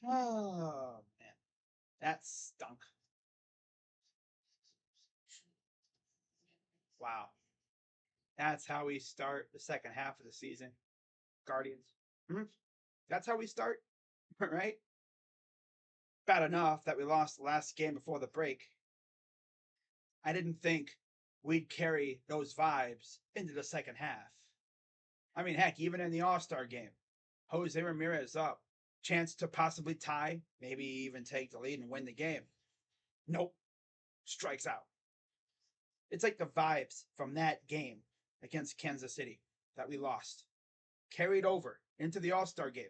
Oh man, that stunk. Wow, that's how we start the second half of the season, Guardians. Hmm? That's how we start, right? Bad enough that we lost the last game before the break. I didn't think we'd carry those vibes into the second half. I mean, heck, even in the All Star game, Jose Ramirez up, chance to possibly tie, maybe even take the lead and win the game. Nope, strikes out. It's like the vibes from that game against Kansas City that we lost carried over into the All Star game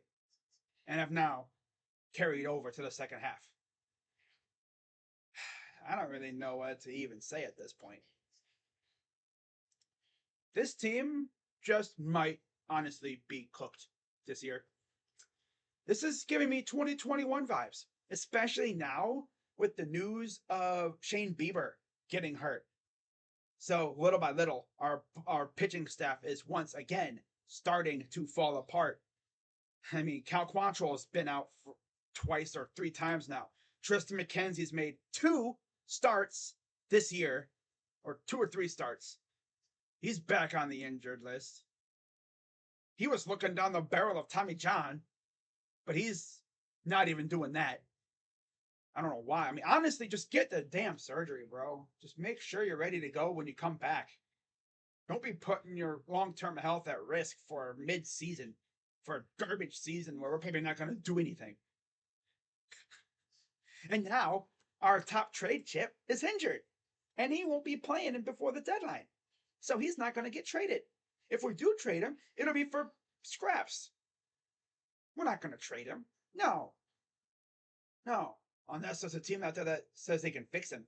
and have now carried over to the second half. I don't really know what to even say at this point. This team just might honestly be cooked this year. This is giving me 2021 vibes, especially now with the news of Shane Bieber getting hurt. So little by little, our pitching staff is once again starting to fall apart. I mean, Cal Quantrill's been out for twice or three times now. Tristan McKenzie's made two starts this year, or two or three starts. He's back on the injured list. He was looking down the barrel of Tommy John, but he's not even doing that. I don't know why. I mean, honestly, just get the damn surgery, bro. Just make sure you're ready to go when you come back. Don't be putting your long term health at risk for mid season, for a garbage season where we're probably not going to do anything. And now our top trade chip is injured, and he won't be playing before the deadline. So he's not going to get traded. If we do trade him, it'll be for scraps. We're not going to trade him. No, no. Unless there's a team out there that says they can fix him.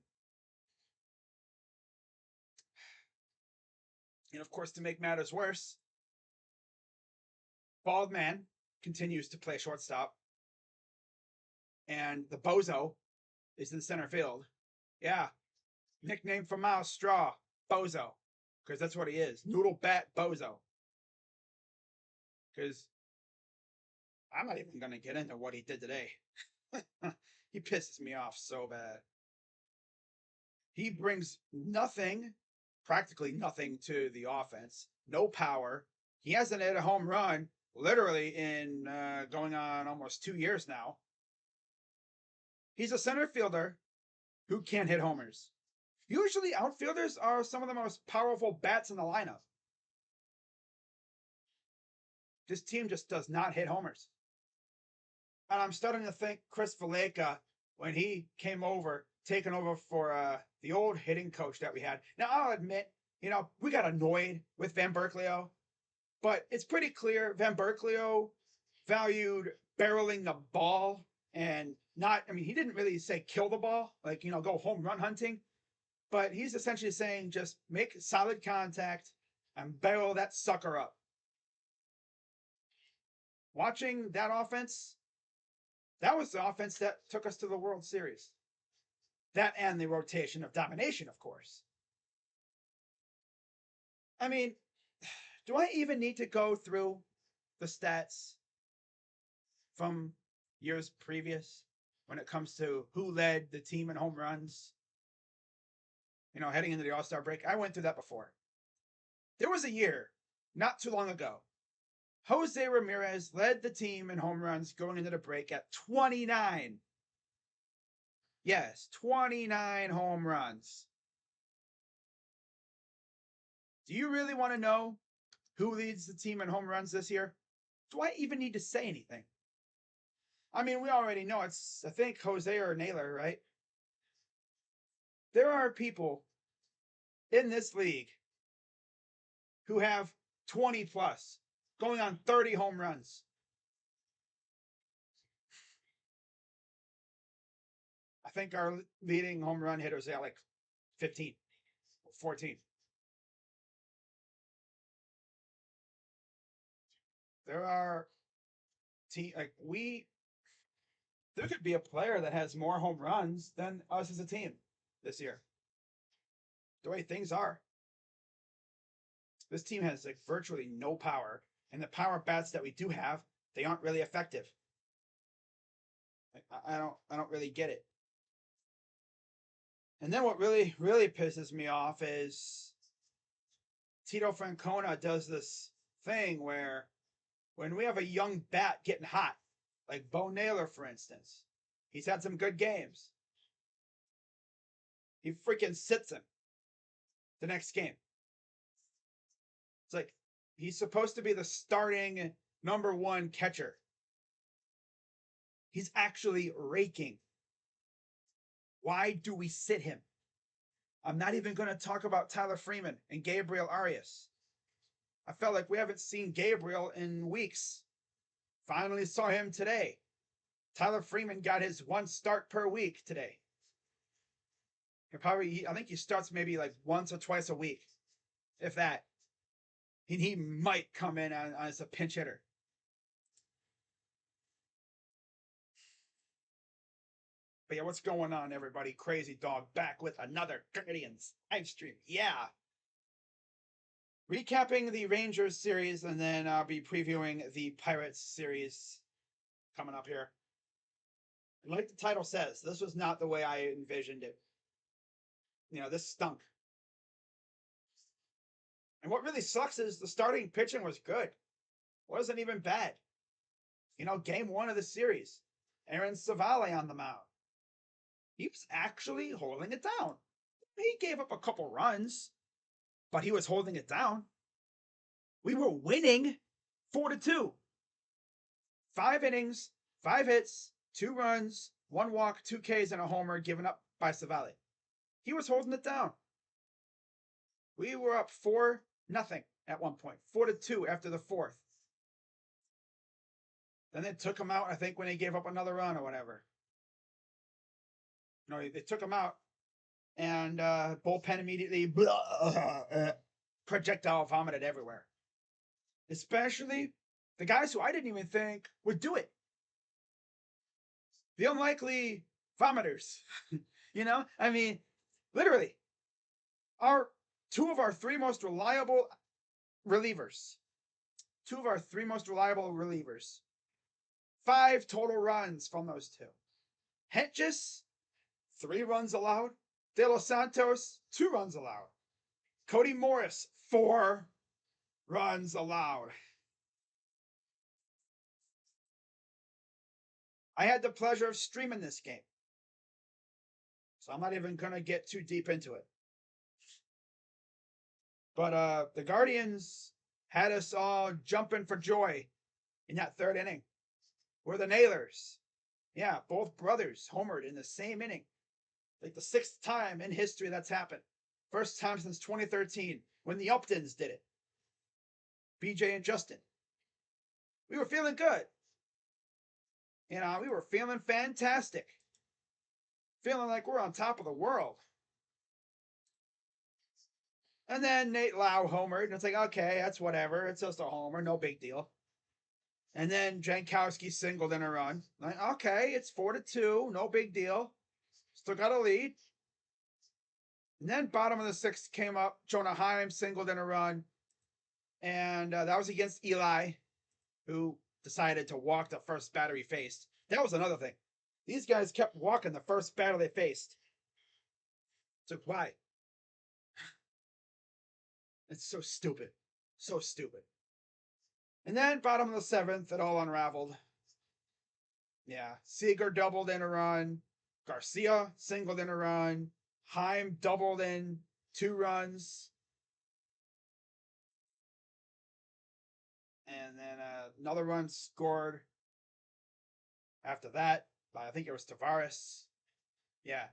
And of course, to make matters worse, Bald Man continues to play shortstop, and the Bozo is in center field. Yeah, nickname for Miles Straw, Bozo, because that's what he is. Noodle Bat Bozo. Because I'm not even going to get into what he did today. He pisses me off so bad. He brings nothing, practically nothing to the offense. No power. He hasn't hit a home run literally in going on almost 2 years now. He's a center fielder who can't hit homers. Usually, outfielders are some of the most powerful bats in the lineup. This team just does not hit homers. And I'm starting to think Chris Valleca, when he came over, taking over for the old hitting coach that we had. Now, I'll admit, we got annoyed with Van Berkeley, but it's pretty clear Van Berkeley valued barreling the ball and not, I mean, he didn't really say kill the ball, like, go home run hunting, but he's essentially saying just make solid contact and barrel that sucker up. Watching that offense, that was the offense that took us to the World Series. That and the rotation of domination, of course. I mean, do I even need to go through the stats from years previous when it comes to who led the team in home runs? Heading into the All Star break, I went through that before. There was a year, not too long ago, Jose Ramirez led the team in home runs going into the break at 29. Yes, 29 home runs. Do you really want to know who leads the team in home runs this year? Do I even need to say anything? I mean, we already know it's, I think, Jose or Naylor, right? There are people in this league who have 20 plus, going on 30 home runs. I think our leading home run hitters are like 15, 14. There are there could be a player that has more home runs than us as a team this year. The way things are, this team has like virtually no power, and the power bats that we do have, they aren't really effective. I don't really get it. And then what really pisses me off is Tito Francona does this thing where when we have a young bat getting hot, like Bo Naylor, for instance, he's had some good games. He freaking sits him the next game. It's like he's supposed to be the starting #1 catcher. He's actually raking. Why do we sit him? I'm not even going to talk about Tyler Freeman and Gabriel Arias. I felt like we haven't seen Gabriel in weeks. Finally saw him today. Tyler Freeman got his 1 start per week today. I think he starts maybe like once or twice a week, if that. He might come in as a pinch hitter. But yeah, what's going on, everybody? Crazy Dog back with another Guardians live stream. Yeah. Recapping the Rangers series, and then I'll be previewing the Pirates series coming up here. Like the title says, this was not the way I envisioned it. This stunk. And what really sucks is the starting pitching was good. Wasn't even bad. Game 1 of the series, Aaron Savale on the mound. He was actually holding it down. He gave up a couple runs, but he was holding it down. We were winning 4-2. 5 innings, 5 hits, 2 runs, 1 walk, 2 Ks, and a homer given up by Savale. He was holding it down. We were up 4-0 at one point, 4-2 after the 4th. Then they took him out, I think, when he gave up another run or whatever. No, they took him out, and bullpen immediately projectile vomited everywhere. Especially the guys who I didn't even think would do it. The unlikely vomiters. I mean, literally, two of our three most reliable relievers. 5 total runs from those 2. Hentges, 3 runs allowed. De Los Santos, 2 runs allowed. Cody Morris, 4 runs allowed. I had the pleasure of streaming this game, so I'm not even going to get too deep into it. But the Guardians had us all jumping for joy in that 3rd inning. We're the Nailers. Yeah, both brothers homered in the same inning. Like the 6th time in history that's happened. First time since 2013 when the Uptons did it. BJ and Justin. We were feeling good. We were feeling fantastic. Feeling like we're on top of the world. And then Nate Lau homered, and it's like, okay, that's whatever. It's just a homer, no big deal. And then Jankowski singled in a run. Like, okay, it's 4-2, no big deal. Still got a lead. And then bottom of the 6th came up. Jonah Heim singled in a run. And that was against Eli, who decided to walk the first batter he faced. That was another thing. These guys kept walking the first batter they faced. So why? It's so stupid. So stupid. And then bottom of the 7th, it all unraveled. Yeah. Seager doubled in a run. Garcia singled in a run. Heim doubled in 2 runs. And then another run scored after that by, I think it was Tavares. Yeah.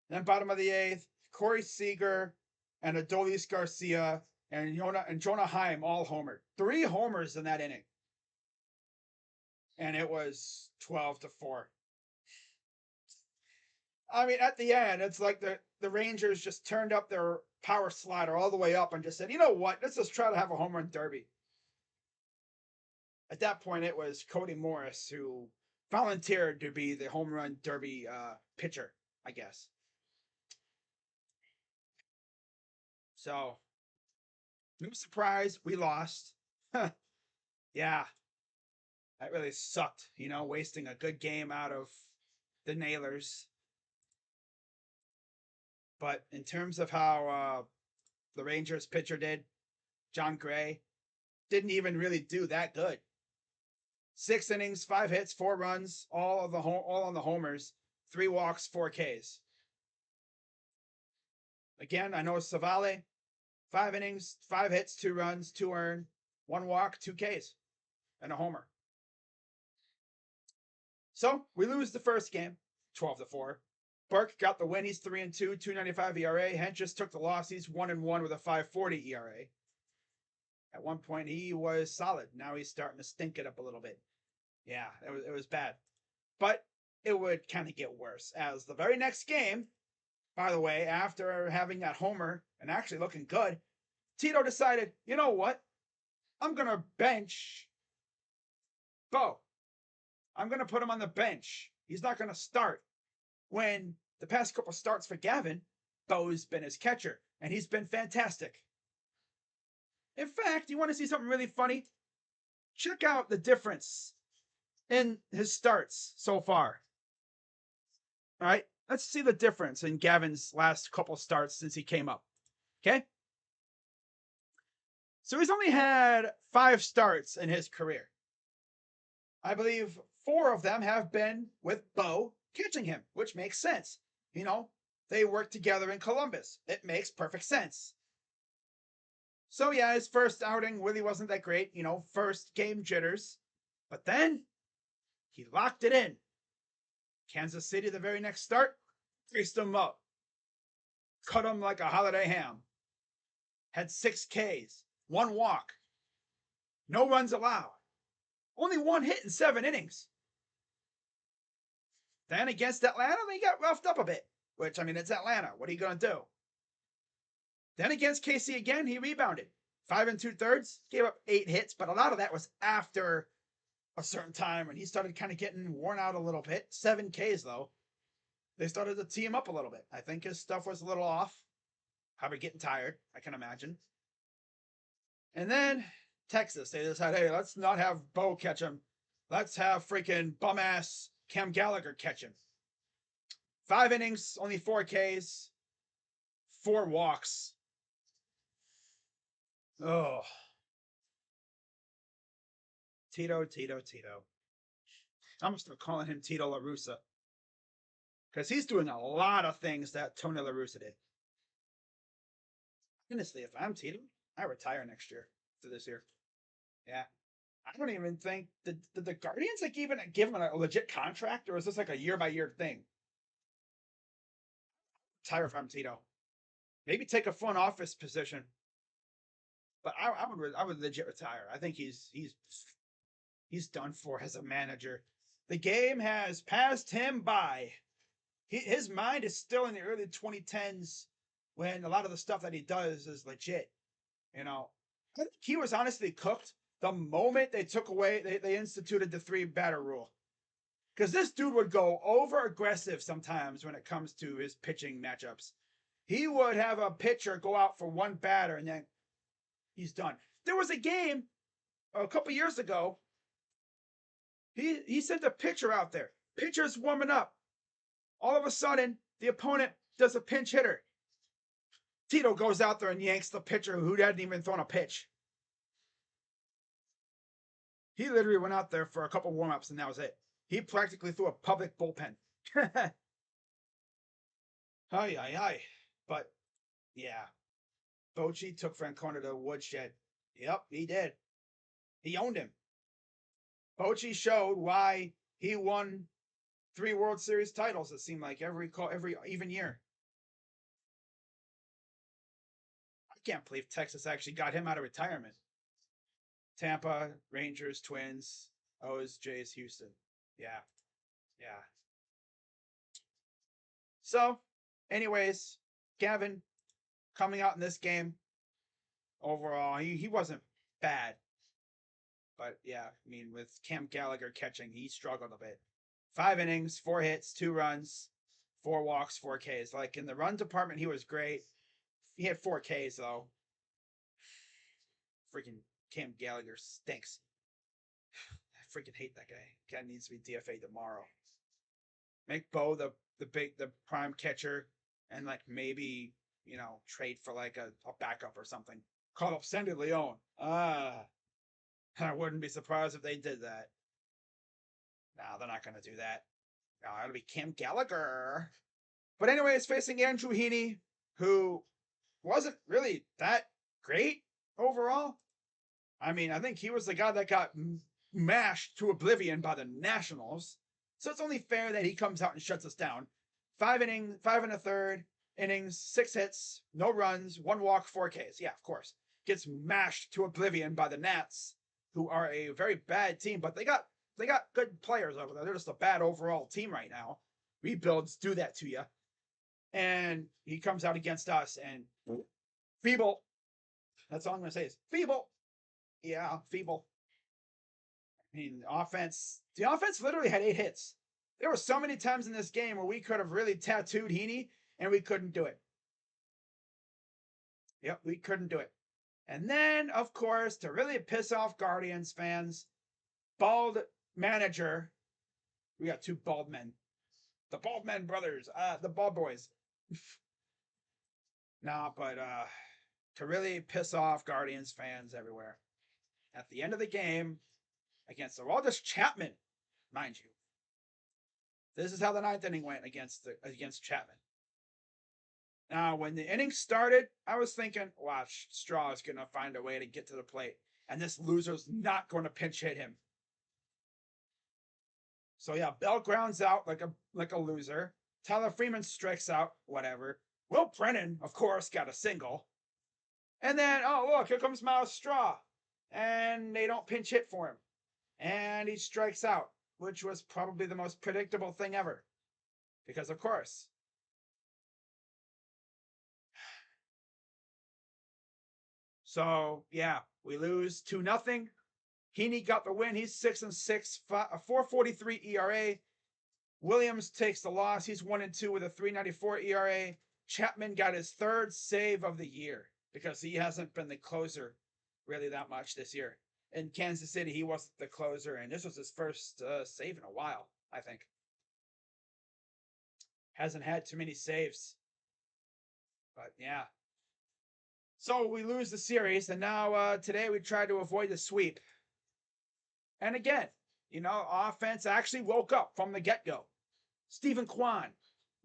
And then bottom of the 8th, Corey Seager and Adolis Garcia and Jonah Heim all homered. 3 homers in that inning. And it was 12-4. I mean, at the end, it's like the Rangers just turned up their power slider all the way up and just said, you know what? Let's just try to have a home run derby. At that point, it was Cody Morris who volunteered to be the home run derby pitcher, I guess. So, no surprise, we lost. Yeah. That really sucked, wasting a good game out of the Nailers. But in terms of how the Rangers pitcher did, John Gray, didn't even really do that good. 6 innings, 5 hits, 4 runs, all on the homers, 3 walks, 4 Ks. Again, I know Savale, 5 innings, 5 hits, 2 runs, 2 earned, 1 walk, 2 Ks, and a homer. So we lose the first game, 12-4. Burke got the win. He's 3-2, 2.95 ERA. Hentges took the loss. He's 1-1 with a 5.40 ERA. At one point, he was solid. Now he's starting to stink it up a little bit. Yeah, it was bad. But it would kind of get worse as the very next game, by the way, after having that homer and actually looking good, Tito decided, you know what? I'm going to bench Bo. I'm going to put him on the bench. He's not going to start. When the past couple starts for Gavin, Bo's been his catcher, and he's been fantastic. In fact, you want to see something really funny? Check out the difference in his starts so far. All right, let's see the difference in Gavin's last couple starts since he came up. Okay? So he's only had 5 starts in his career. I believe 4 of them have been with Bo catching him, which makes sense. They worked together in Columbus. It makes perfect sense. So yeah, his first outing really wasn't that great, first game jitters. But then he locked it in. Kansas City, the very next start, greased him up. Cut him like a holiday ham. Had 6 Ks, 1 walk. No runs allowed. Only 1 hit in 7 innings. Then against Atlanta, they got roughed up a bit. Which, it's Atlanta. What are you going to do? Then against KC again, he rebounded. 5 2/3, gave up 8 hits, but a lot of that was after a certain time when he started kind of getting worn out a little bit. 7 Ks, though. They started to tee him up a little bit. I think his stuff was a little off. Probably getting tired, I can imagine. And then Texas, they decided, hey, let's not have Bo catch him. Let's have freaking bum-ass Cam Gallagher catch him. 5 innings, only 4 Ks, 4 walks. Oh. Tito. I'm still calling him Tito La Russa. Because he's doing a lot of things that Tony La Russa did. Honestly, if I'm Tito, I retire next year to this year. Yeah. I don't even think did the Guardians even give him a legit contract, or is this like a year-by-year thing? Retire if I'm Tito. Maybe take a front office position. But I would legit retire. I think he's done for as a manager. The game has passed him by. His mind is still in the early 2010s when a lot of the stuff that he does is legit. I think he was honestly cooked the moment they took away, they instituted the 3-batter rule. Because this dude would go over aggressive sometimes when it comes to his pitching matchups. He would have a pitcher go out for 1 batter and then he's done. There was a game a couple years ago. He sent a pitcher out there. Pitcher's warming up. All of a sudden, the opponent does a pinch hitter. Tito goes out there and yanks the pitcher who hadn't even thrown a pitch. He literally went out there for a couple warm-ups and that was it. He practically threw a public bullpen. Ay. But, yeah. Bochy took Francona to woodshed. Yep, he did. He owned him. Bochy showed why he won 3 World Series titles, it seemed like, every even year. I can't believe Texas actually got him out of retirement. Tampa, Rangers, Twins, O's, Jays, Houston. Yeah. So, anyways, Gavin coming out in this game, overall, he wasn't bad. But yeah, with Cam Gallagher catching, he struggled a bit. 5 innings, 4 hits, 2 runs, 4 walks, 4 Ks. Like in the run department, he was great. He had 4 Ks though. Freaking Cam Gallagher stinks. freaking hate that guy. Guy needs to be DFA tomorrow. Make Bo the prime catcher, and like maybe trade for like a backup or something. Call up Sandy Leon. I wouldn't be surprised if they did that. No, they're not gonna do that. No, it'll be Cam Gallagher. But anyways, facing Andrew Heaney, who wasn't really that great overall. I mean, I think he was the guy that got mashed to oblivion by the Nationals. So it's only fair that he comes out and shuts us down. 5 and a third innings, 6 hits, no runs, 1 walk, 4 Ks. Yeah, of course. Gets mashed to oblivion by the Nats, who are a very bad team, but they got good players over there. They're just a bad overall team right now. Rebuilds do that to you. And he comes out against us and feeble. That's all I'm going to say is feeble. Yeah, feeble. I mean, the offense literally had 8 hits. There were so many times in this game where we could have really tattooed Heaney, and we couldn't do it. Yep, we couldn't do it. And then, of course, to really piss off Guardians fans, bald manager. We got 2 bald men. The bald men brothers. The bald boys. Nah, but to really piss off Guardians fans everywhere. At the end of the game, against Aroldis Chapman, mind you. This is how the 9th inning went against Chapman. Now, when the inning started, I was thinking, watch, Straw is going to find a way to get to the plate, and this loser's not going to pinch hit him. So yeah, Bell grounds out like a loser. Tyler Freeman strikes out, whatever. Will Brennan, of course, got a single. And then, oh, look, here comes Miles Straw. And they don't pinch hit for him. And he strikes out, which was probably the most predictable thing ever. Because, of course. So, yeah, we lose 2-0. Heaney got the win. He's 6-6, a 4.43 ERA. Williams takes the loss. He's 1-2 with a 3.94 ERA. Chapman got his 3rd save of the year because he hasn't been the closer really that much this year. In Kansas City, he wasn't the closer, and this was his first save in a while, I think. Hasn't had too many saves. But, yeah. So we lose the series, and now today we try to avoid the sweep. And again, offense actually woke up from the get-go. Stephen Kwan,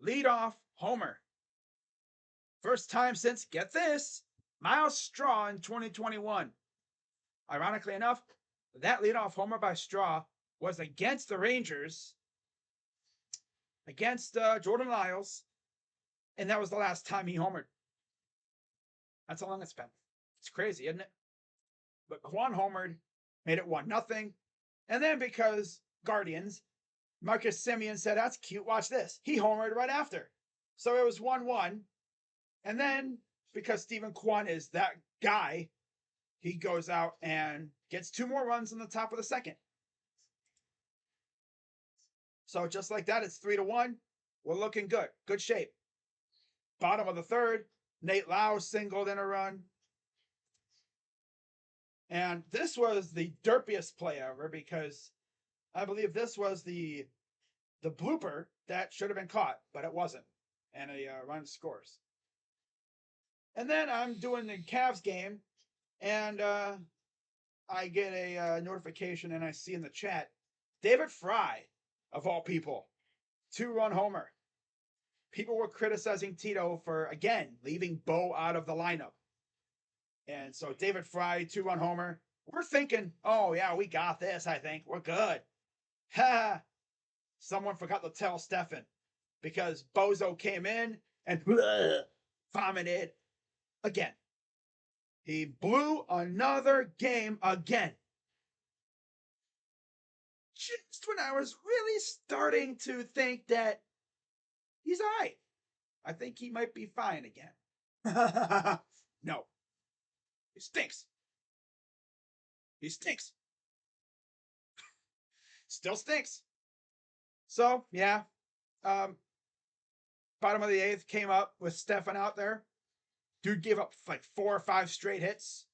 leadoff homer. First time since, get this, Miles Straw in 2021. Ironically enough, that leadoff homer by Straw was against the Rangers, against Jordan Lyles, and that was the last time he homered. That's how long it's been. It's crazy, isn't it? But Kwan homered, made it 1-0. And then because Guardians, Marcus Semien said, that's cute, watch this. He homered right after. So it was 1-1. And then because Stephen Kwan is that guy, he goes out and gets 2 more runs in the top of the 2nd. So just like that, it's 3-1. We're looking good. Good shape. Bottom of the 3rd, Nate Lau singled in a run. And this was the derpiest play ever because I believe this was the blooper that should have been caught, but it wasn't. And a run scores. And then I'm doing the Cavs game, and I get a notification, and I see in the chat, David Fry, of all people, 2-run homer. People were criticizing Tito for, again, leaving Bo out of the lineup. And so David Fry, 2-run homer. We're thinking, oh, yeah, we got this, I think. We're good. Ha! Someone forgot to tell Stefan because Bozo came in and vomited again. He blew another game again. Just when I was really starting to think that he's all right. I think he might be fine again. No. He stinks. He stinks. Still stinks. So, yeah. Bottom of the 8th came up with Stefan out there. Dude gave up like 4 or 5 straight hits.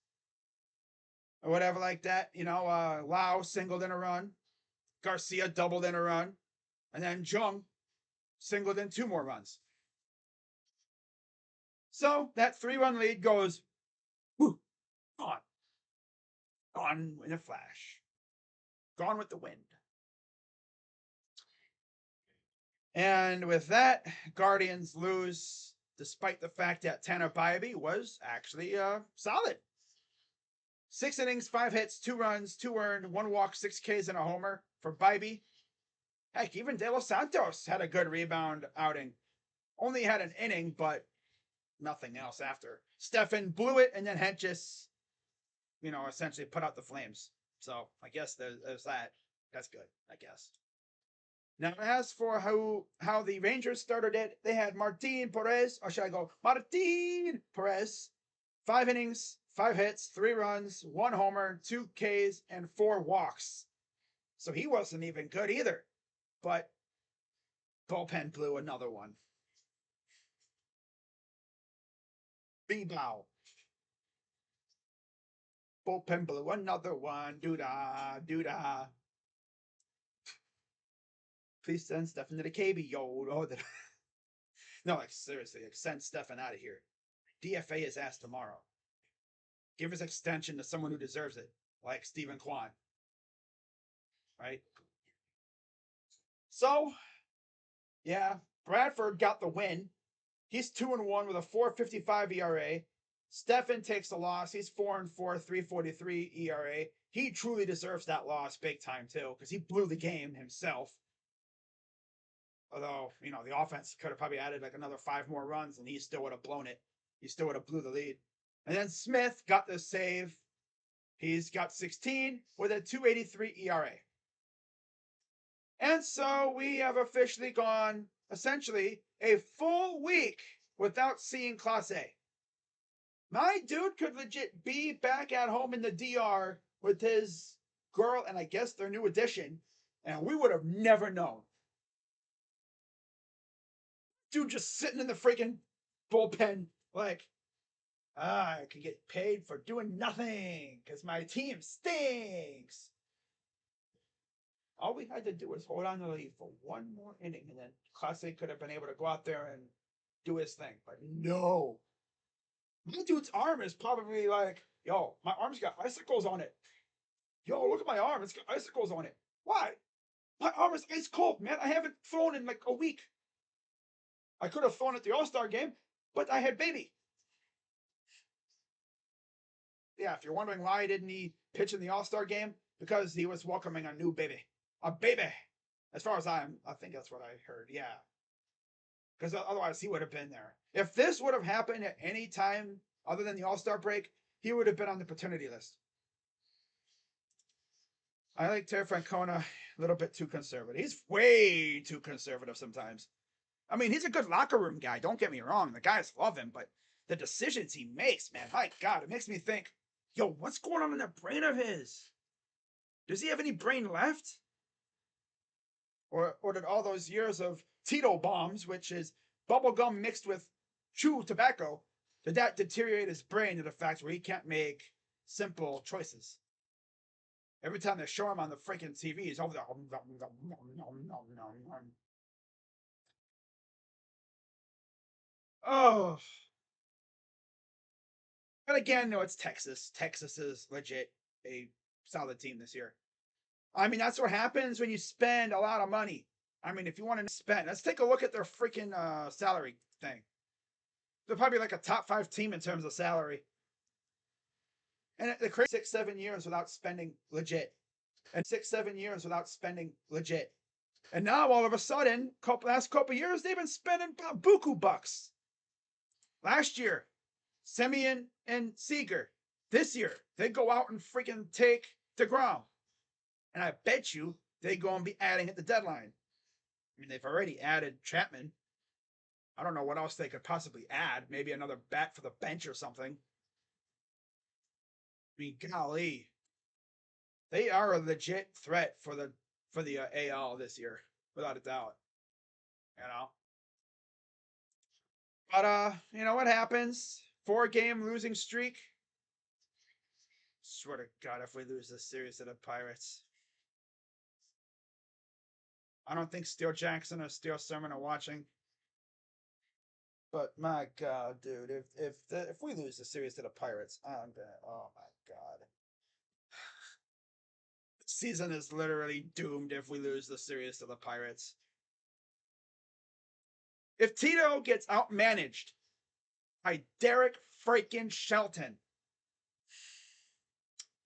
Or whatever like that. Lau singled in a run. Garcia doubled in a run, and then Jung singled in 2 more runs. So that 3-run lead goes, whoo, gone. Gone in a flash. Gone with the wind. And with that, Guardians lose, despite the fact that Tanner Bybee was actually solid. 6 innings, 5 hits, 2 runs, 2 earned, 1 walk, 6 Ks, and a homer for Bybee. Heck, even De Los Santos had a good rebound outing. Only had an inning, but nothing else after. Stefan blew it, and then Hentges, essentially put out the flames. So I guess there's that. That's good, I guess. Now, as for how the Rangers started it, they had Martin Perez, or should I go Martin Perez, 5 innings, 5 hits, 3 runs, 1 homer, 2 Ks, and 4 walks. So he wasn't even good either. But bullpen blew another one. Bebow. Bullpen blew another one. Doo-dah, doo-dah. Please send Stefan to the KB, yo. Oh, no, like, seriously, like, send Stefan out of here. DFA his ass tomorrow. Give his extension to someone who deserves it, like Stephen Kwan. Right? So, yeah, Bradford got the win. He's 2-1 with a 4.55 ERA. Stefan takes the loss. He's 4-4, 3.43 ERA. He truly deserves that loss big time too, because he blew the game himself. Although, the offense could have probably added like another 5 more runs and he still would have blown it. He still would have blew the lead. And then Smith got the save. He's got 16 with a 2.83 ERA. And so we have officially gone essentially a full week without seeing Class A. My dude could legit be back at home in the DR with his girl and I guess their new addition, and we would have never known. Dude just sitting in the freaking bullpen like, I could get paid for doing nothing because my team stinks. All we had to do was hold on to the lead for 1 more inning, and then Class A could have been able to go out there and do his thing. But no. My dude's arm is probably like, yo, my arm's got icicles on it. Yo, look at my arm. It's got icicles on it. Why? My arm is ice cold, man. I haven't thrown in like a week. I could have thrown at the All-Star game, but I had baby. Yeah, if you're wondering why didn't he pitch in the All-Star game, because he was welcoming a new baby. A baby. As far as I think that's what I heard. Yeah. Because otherwise he would have been there. If this would have happened at any time other than the All-Star break, he would have been on the paternity list. I like Terry Francona a little bit too conservative. He's way too conservative sometimes. I mean, he's a good locker room guy. Don't get me wrong. The guys love him, but the decisions he makes, man, my God, it makes me think, yo, what's going on in that brain of his? Does he have any brain left? Or did all those years of Tito bombs, which is bubble gum mixed with chew tobacco, did that deteriorate his brain to the fact where he can't make simple choices? Every time they show him on the freaking TV, he's over there. Oh. But again, no, it's Texas. Texas is legit a solid team this year. I mean, that's what happens when you spend a lot of money. I mean, if you want to spend, let's take a look at their freaking salary thing. They're probably like a top 5 team in terms of salary. And the crazy 6-7 years without spending legit. And 6-7 years without spending legit. And now all of a sudden, last couple years, they've been spending buku bucks. Last year, Semien and Seager. This year, they go out and freaking take DeGrom. And I bet you they're going to be adding at the deadline. I mean, they've already added Chapman. I don't know what else they could possibly add. Maybe another bat for the bench or something. I mean, golly. They are a legit threat for the AL this year, without a doubt. But you know what happens? 4-game losing streak. Swear to God, if we lose this series to the Pirates. I don't think Steel Jackson or Steel Sermon are watching. But my God, dude, if we lose the series to the Pirates, I'm gonna. Oh my God, the season is literally doomed if we lose the series to the Pirates. If Tito gets outmanaged by Derek freaking Shelton,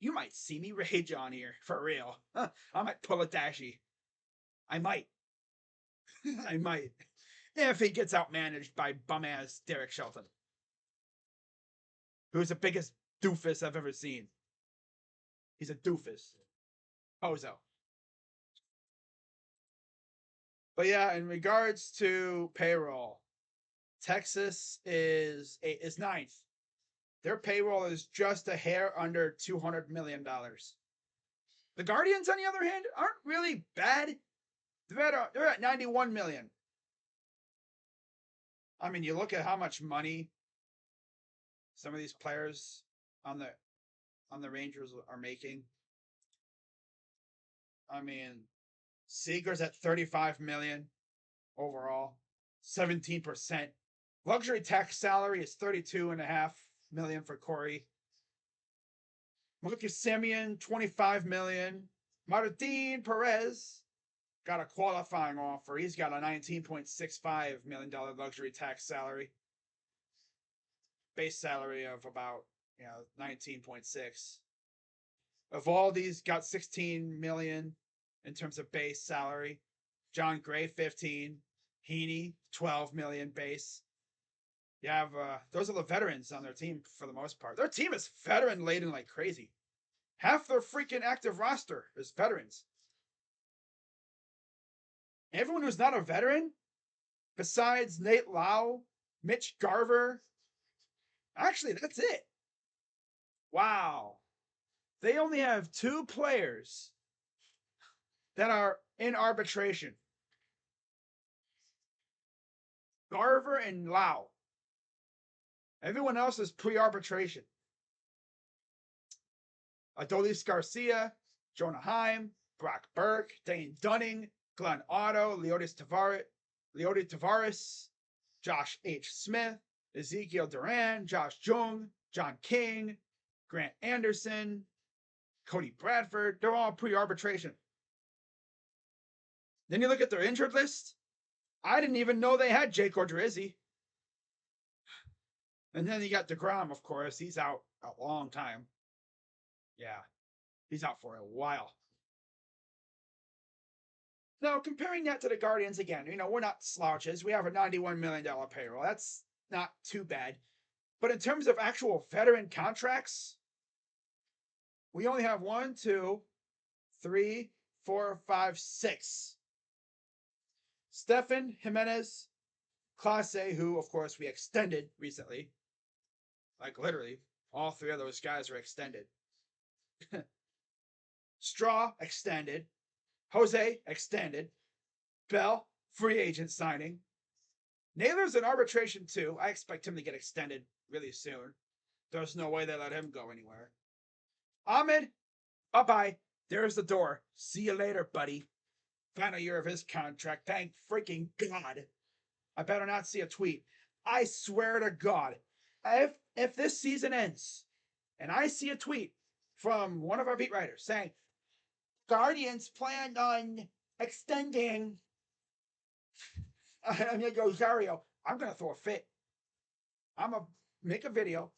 you might see me rage on here for real. I might pull a dashy. I might. I might. If he gets outmanaged by bum ass Derek Shelton, who's the biggest doofus I've ever seen. He's a doofus. Bozo. But yeah, in regards to payroll, Texas is ninth. Their payroll is just a hair under $200 million. The Guardians, on the other hand, aren't really bad. They're at 91 million. I mean, you look at how much money some of these players on the Rangers are making. I mean, Seager's at 35 million overall, 17%. Luxury tax salary is 32.5 million for Corey. Lucas Semien, 25 million. Martin Perez got a qualifying offer. He's got a $19.65 million luxury tax salary. Base salary of about 19.6. Evaldi's got 16 million in terms of base salary. John Gray, 15. Heaney, 12 million base. You have those are the veterans on their team for the most part. Their team is veteran laden like crazy. Half their freaking active roster is veterans. Everyone who's not a veteran, besides Nate Lau, Mitch Garver, actually, that's it. Wow. They only have 2 players that are in arbitration. Garver and Lau. Everyone else is pre-arbitration. Adolis Garcia, Jonah Heim, Brock Burke, Dane Dunning, Glenn Otto, Leody Tavares, Josh H. Smith, Ezekiel Duran, Josh Jung, John King, Grant Anderson, Cody Bradford. They're all pre-arbitration. Then you look at their injured list. I didn't even know they had Jake Odorizzi. And then you got DeGrom, of course. He's out a long time. Yeah, he's out for a while. Now, comparing that to the Guardians again, we're not slouches. We have a $91 million payroll. That's not too bad. But in terms of actual veteran contracts, we only have 1, 2, 3, 4, 5, 6. Stefan Jimenez, Clase, who, of course, we extended recently. Like, literally, all 3 of those guys are extended. Straw, extended. Jose, extended. Bell, free agent signing. Naylor's in arbitration, too. I expect him to get extended really soon. There's no way they let him go anywhere. Ahmed, bye-bye. There's the door. See you later, buddy. Final year of his contract. Thank freaking God. I better not see a tweet. I swear to God, if this season ends and I see a tweet from one of our beat writers saying, Guardians planned on extending Rosario, I'm going to throw a fit. I'm going to make a video,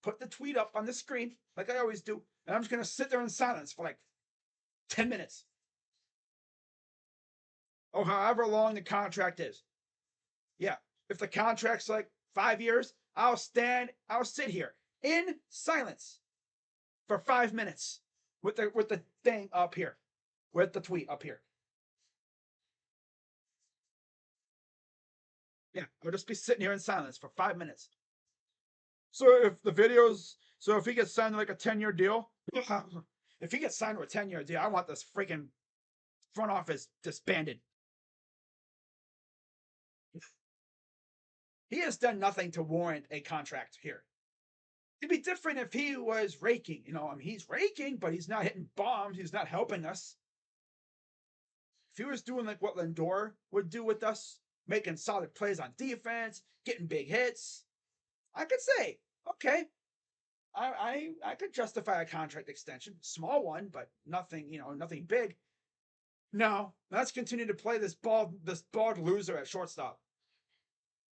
put the tweet up on the screen like I always do, and I'm just going to sit there in silence for like 10 minutes. Or however long the contract is. Yeah, if the contract's like 5 years, I'll sit here in silence for 5 minutes with the thing up here, with the tweet up here. Yeah, I'll just be sitting here in silence for 5 minutes. So if he gets signed to like a 10-year deal, if he gets signed to a 10-year deal, I want this freaking front office disbanded. He has done nothing to warrant a contract here. It'd be different if he was raking. He's raking, but he's not hitting bombs. He's not helping us. he was doing like what Lindor would do with us, making solid plays on defense, getting big hits, I could say, okay, I could justify a contract extension, small one, but nothing, nothing big. No, let's continue to play this bald loser at shortstop.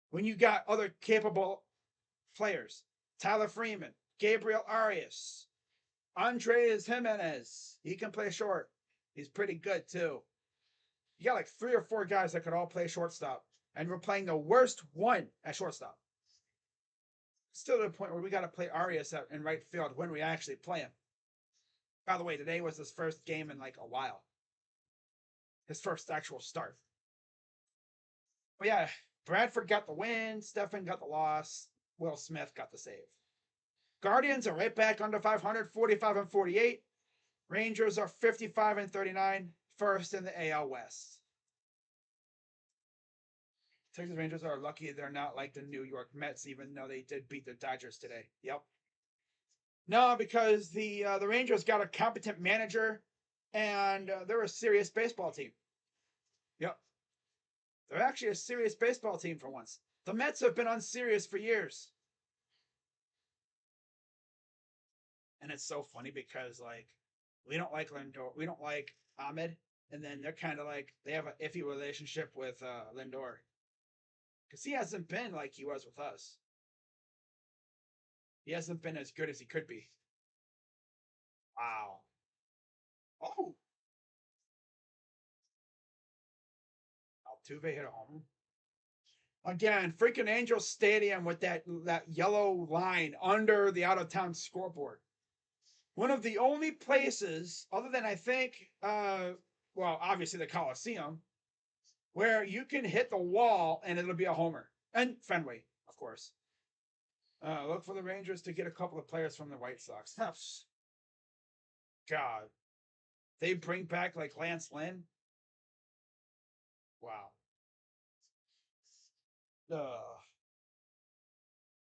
When you got other capable players, Tyler Freeman, Gabriel Arias, Andres Jimenez, he can play short. He's pretty good too. You got like 3 or 4 guys that could all play shortstop, and we're playing the worst one at shortstop. Still to the point where we got to play Arias out in right field when we actually play him. By the way, today was his first game in like a while. His first actual start. But yeah, Bradford got the win. Stefan got the loss. Will Smith got the save. Guardians are right back under 500, 45 and 48. Rangers are 55 and 39, first in the AL West. Texas Rangers are lucky they're not like the New York Mets, even though they did beat the Dodgers today. Yep. No, because the Rangers got a competent manager, and they're a serious baseball team. Yep. They're actually a serious baseball team for once. The Mets have been unserious for years. And it's so funny because, like, we don't like Lindor. We don't like Ahmed. And then they're kind of like, they have an iffy relationship with Lindor. Because he hasn't been like he was with us. He hasn't been as good as he could be. Wow. Oh. Altuve hit a home. Again, freaking Angel Stadium with that yellow line under the out-of-town scoreboard. One of the only places, other than I think, well, obviously the Coliseum, where you can hit the wall and it'll be a homer. And Fenway, of course. Look for the Rangers to get a couple of players from the White Sox. God. They bring back like Lance Lynn. Wow.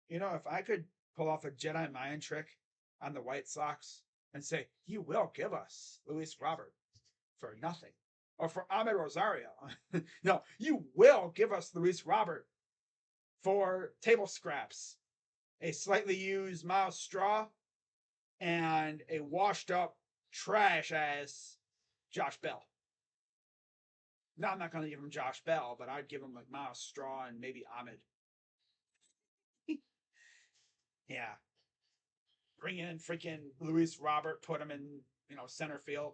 If I could pull off a Jedi mind trick on the White Sox and say, you will give us Luis Robert for nothing. Or for Ahmed Rosario. No, you will give us Luis Robert for table scraps, a slightly used Miles Straw, and a washed up trash ass Josh Bell. No, I'm not going to give him Josh Bell, but I'd give him like Miles Straw and maybe Ahmed. Yeah. Bring in freaking Luis Robert, put him in, center field,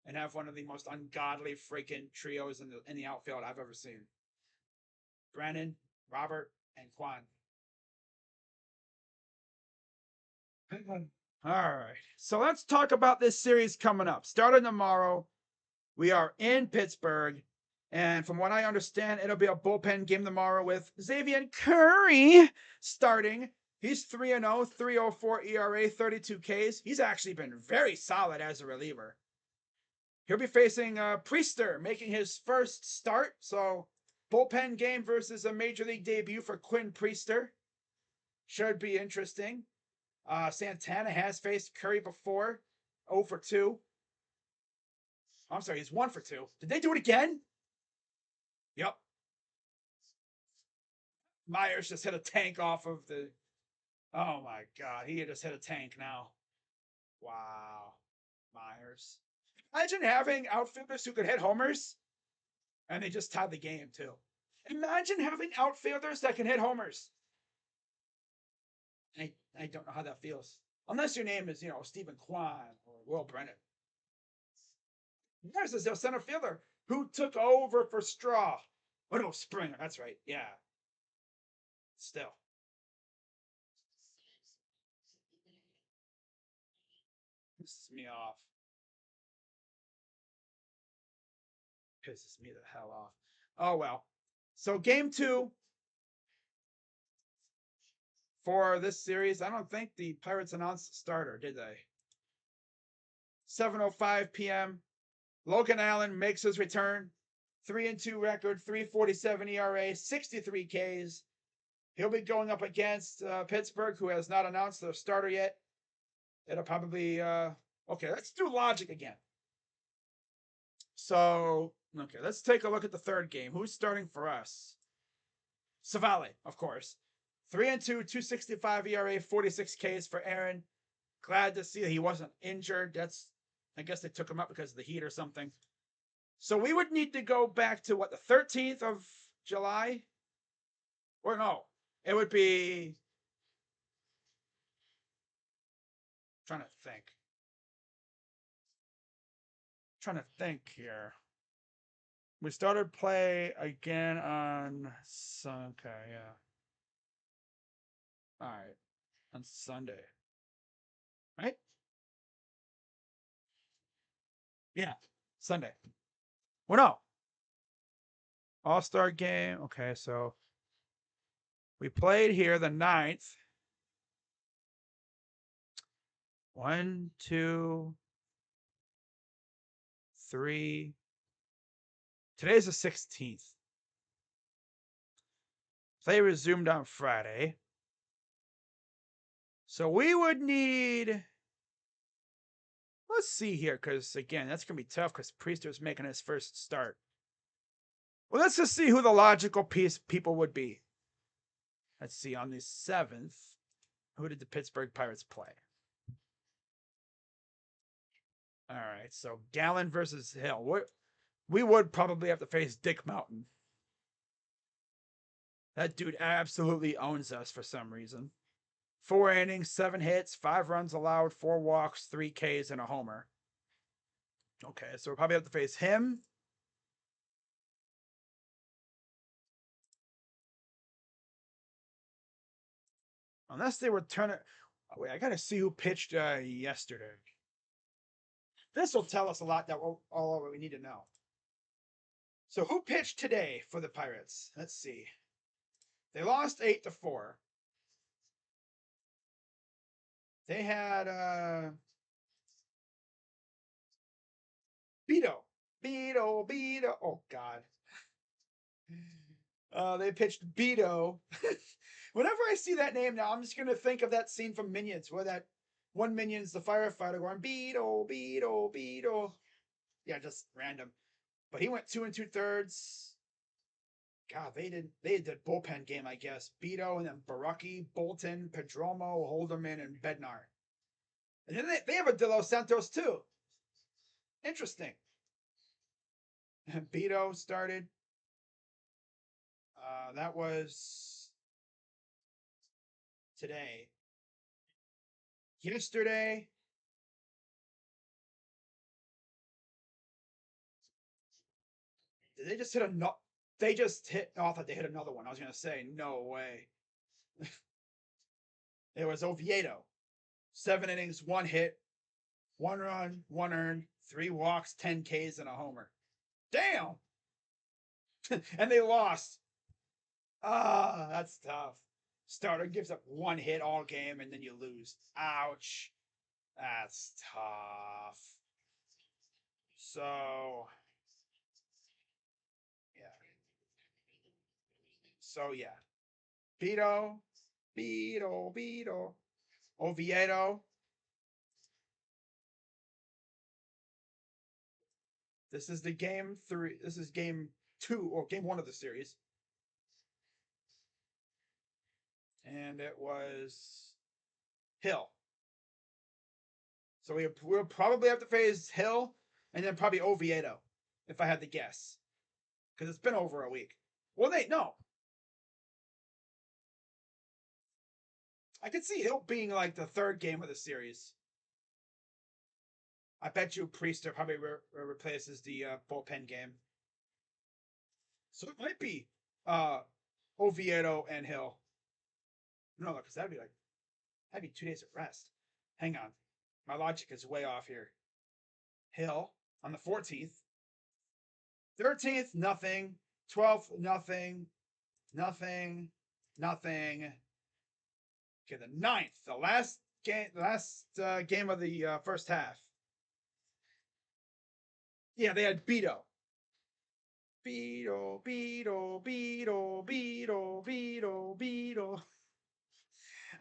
and have one of the most ungodly freaking trios in the outfield I've ever seen. Brennan, Robert, and Quan. All right. So let's talk about this series coming up. Starting tomorrow, we are in Pittsburgh. And from what I understand, it'll be a bullpen game tomorrow with Xavier Curry starting. He's 3-0, 3.04 ERA, 32 Ks. He's actually been very solid as a reliever. He'll be facing Priester, making his first start. So, bullpen game versus a major league debut for Quinn Priester. Should be interesting. Santana has faced Curry before, 0 for 2. I'm sorry, he's 1 for 2. Did they do it again? Yep. Myers just hit a tank off of the... Oh my God, he just hit a tank now. Wow. Myers. Imagine having outfielders who could hit homers, and they just tied the game too. Imagine having outfielders that can hit homers. I don't know how that feels. Unless your name is, Stephen Kwan or Will Brennan. There's a center fielder who took over for Straw. Oh no, Springer. That's right. Yeah. Still. Pisses me off. Pisses me the hell off. Oh well. So game 2 for this series. I don't think the Pirates announced the starter, did they? 7:05 p.m. Logan Allen makes his return. 3-2 record, 3.47 ERA, 63 Ks. He'll be going up against Pittsburgh, who has not announced their starter yet. It'll probably okay. Let's do logic again. So Okay, let's take a look at the third game. Who's starting for us? Savale, of course. 3-2, 265 ERA, 46 Ks for Aaron. Glad to see that he wasn't injured. I guess they took him up because of the heat or something. So we would need to go back to what, the 13th of July? Or no, it would be. I'm trying to think here. We started play again on okay, yeah. All right, on Sunday, right? Yeah, Sunday. Well, no, All-Star game. Okay, so we played here the 9th. 1, 2, 3. Today's the 16th. Play resumed on Friday. So we would need. Let's see here, because again, that's going to be tough because Priester's making his first start. Well, let's just see who the logical people would be. Let's see, on the 7th, who did the Pittsburgh Pirates play? All right, so Gallon versus Hill. We would probably have to face Dick Mountain. That dude absolutely owns us for some reason. 4 innings, 7 hits, 5 runs allowed, 4 walks, 3 Ks, and a homer. Okay, so we'll probably have to face him. Unless they were turning. Oh, wait, I gotta see who pitched yesterday. This will tell us a lot that all we need to know. So who pitched today for the Pirates? Let's see. They lost 8-4. They had Beto. Beto. Oh God. They pitched Beto. Whenever I see that name now, I'm just gonna think of that scene from Minions, where that one Minion's the firefighter going Beto. Yeah, just random. But he went 2 2/3. God, they did bullpen game, I guess. Beto and then Baraki, Bolton, Pedromo, Holderman, and Bednar. And then they have a De Los Santos too. Interesting. Beto started. That was today. Yesterday, did they just hit a no? They just hit. Oh, I thought they hit another one. I was gonna say, no way. It was Oviedo. 7 innings, 1 hit, 1 run, 1 earned, 3 walks, 10 Ks, and a homer. Damn. And they lost. Ah, that's tough. Starter gives up 1 hit all game and then you lose. Ouch. That's tough. So, yeah. So, yeah. Beto. Oviedo. This is the game 3. This is game 2 or game 1 of the series. And it was Hill. So we'll probably have to face Hill and then probably Oviedo, if I had to guess. Because it's been over a week. Well, no. I could see Hill being like the 3rd game of the series. I bet you Priester probably replaces the bullpen game. So it might be Oviedo and Hill. No, because that'd be 2 days of rest. Hang on. My logic is way off here. Hill on the 14th. 13th, nothing. 12th, nothing. Nothing. Okay, the 9th, the last game of the first half. Yeah, they had Beto.